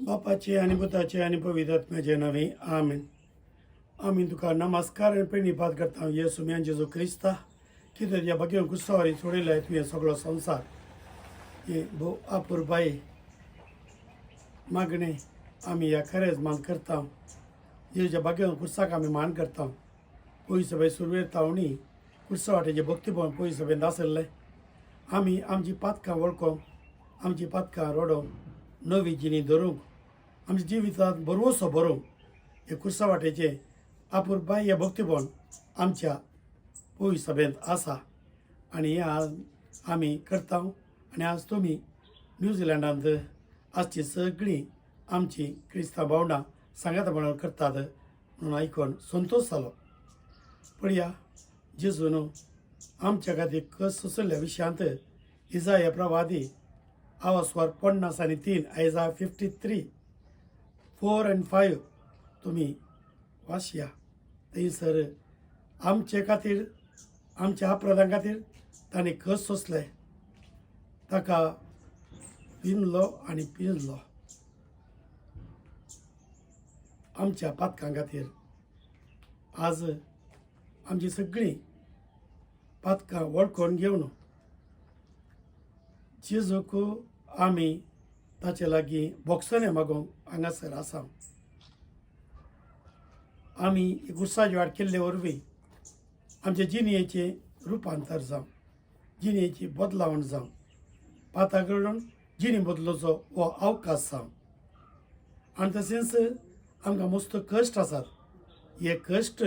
बापाचे आणि पुताचे आणि पवित्र आत्म्याचे नावे आमेन. आम्ही तुका नमस्कार आणि प्रणिपात करता येसू यांचे जो क्रिस्ता की तुझ्या बघेन कुस्सावारी सोडलेला आहे तुझे सगळं संसार हे भो अपूर्बाई मागणे आम्ही या खरेच मान करता जेच्या बघेन कुस्साक आम्ही मान करता पोई सभे सुरवेर तावणी कुस्सा वाटेचे भक्ती पाहून पोई सभेन दासरले आम्ही आमची पातकां वळखूंक आमची पातकां रोडोवंक नवी जिणी धरूंक आमच्या जिवितांत बरोवसो भरूंक हे कुर्सा वाटेचे अपूर्बाय हे भक्तीपण आमच्या पोई सभेंत आसा आनी हे आज आमी करता आनी आज तुमी न्यूझिलंडांत आजची सगळीं आमची क्रिस्तांव भावंडां सांगातपणान करतात म्हणून आयकून संतोश जालो. पळया जेजून आमच्या खातीर कस सुचयल्ल्या विशयांत इजाया प्रवादी आवास्वार 50 आणि 3 आयजा 53 4 and 5 तुम्ही वाचया. थंयसर आमचे खातीर आमच्या अपराधां खातीर ताणें कस सोंसलें ताका पिनलो आनी पिंजलो आमच्या पातकां खातीर. आज आमची सगळीं पातकां वळखून घेवन जेजूक आमी ताचे लागीं बोगसणे मागोवंक हांगासर आसा. आमी गुरसाची वाट केल्ले वरवीं आमच्या जिणयेचें रुपांतर जावं, जिणयेची बदलावण जावं, पातां कडून जिणी बदलुचो हो अवकाश जावं. आनी तशेंच आमकां मस्त कश्ट आसात. हे कश्ट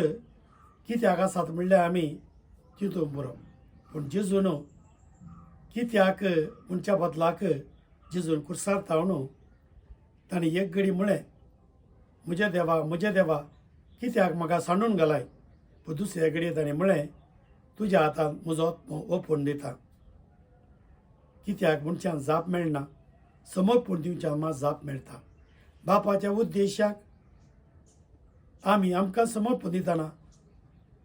कित्याक आसात म्हणल्यार आमी चिंतूंक बरो. पूण जेजून कित्याक मनच्या बदलाक जेजून कुर्सार तावून ताणें एक घडी म्हळें म्हज्या देवा कित्याक म्हाका सांडून घालाय. पूण दुसऱ्या घडये ताणें म्हळें तुज्या हातांत म्हजो आत्मो ओपून दिता. कित्याक मनशांक जाप मेळना, समर्पण दिवच्या मात जाप मेळटा. बापाच्या उद्देशाक आमी आमकां समर्पण दितना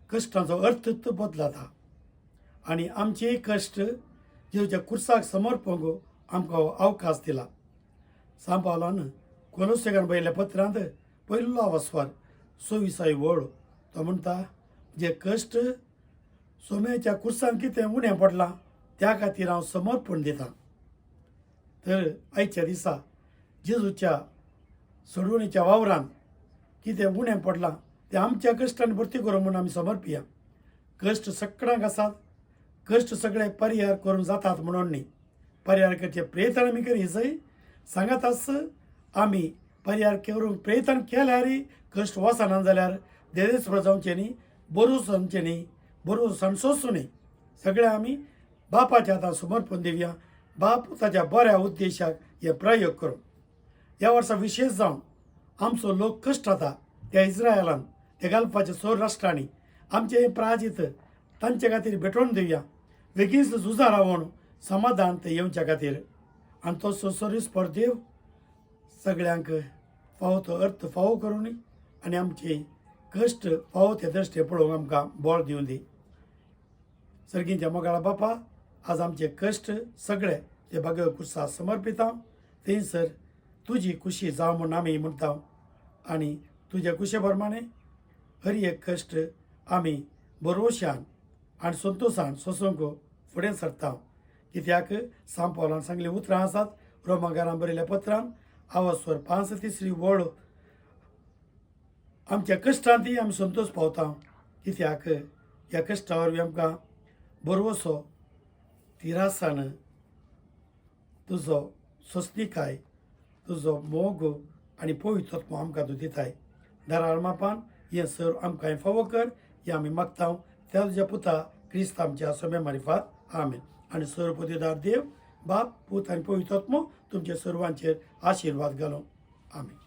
कश्टांचो अर्थ बदलता आनी आमचे कश्ट जेवच्या कुर्साक समर्पण आमकां हो अवकाश दिला. सांत पावलान कोलोसेकान बरयल्ल्या पत्रांत पयलो आवास्वार 26 वळ तो म्हणटा जे कश्ट सोम्याच्या कुर्सान कितें उणें पडलां त्या खातीर हांव समर्पण दितां. तर आयच्या दिसा जेजूच्या सोडवणेच्या वावरान कितें उणें पडलां तें आमच्या कश्टांनी भरती करूं म्हणून आमी समर्पिया. कश्ट सगळ्यांक आसात, कश्ट सगळे परिहार करूंक जातात म्हणून न्ही. परिहार करचे प्रयत्न आमी करीसय सांगात आस आमी परिहार करूंक प्रयत्न केल्यार कश्ट वचना जाल्यार देदेस्पर जावचें न्ही, बरोस जावचें न्ही, बरोसान सोंसूं न्ही. सगळे आमी बापाच्या हातांत समर्पण दिवया. बाप ताच्या बऱ्या उद्देशाक हे प्रयोग करूं. ह्या वर्सा विशेश जावन आमचो लोक कश्ट जाता त्या इस्रायलान ते गल्फाच्या 6 राष्ट्रांनी आमचे प्राजीत तांचे खातीर भेटोवन दिवया. बेगीन झुजा रावून समाधान ते येवच्या खातीर. आनी तो सोसोरीस्पर देव सगळ्यांक फावो तो अर्थ फावो करून आनी आमचे कश्ट फावो ते दृश्टे पळोवंक आमकां बळ दिवं दी. सर्गींच्या मोगाळा बापा आज आमचे कश्ट सगळे ते भगव कुर्सा समर्पिता. थंयसर तुजी खुशी जावं म्हूण आमी म्हणटा आनी तुज्या कुशे प्रमाणे हर एक कश्ट आमी बरोवशान आनी संतोशान सोंसूंक फुडें सरता. कित्याक सांत पावलान सांगलें उतरां आसात रोमाकारान बरयल्ल्या पत्रान आवास्वर 35 वळ आमच्या कश्टांतय आमी संतोश पावता. कित्याक ह्या कश्टा वरवीं आमकां बरोवसो तिरासान तुजो सोंसणीकाय तुजो मोग आनी पवित्रत्व आमकां तूं दिताय. दारार मापान हें सर आमकां फावो कर हें आमी मागता त्या तुज्या पुता क्रिस्त आमच्या सोम्या मारिफात आमेन. आनी सर्वपतीदार देव बाप पूत आनी पवित्रत्व तुमच्या सर्वांचेर आशिर्वाद घालो आमेन.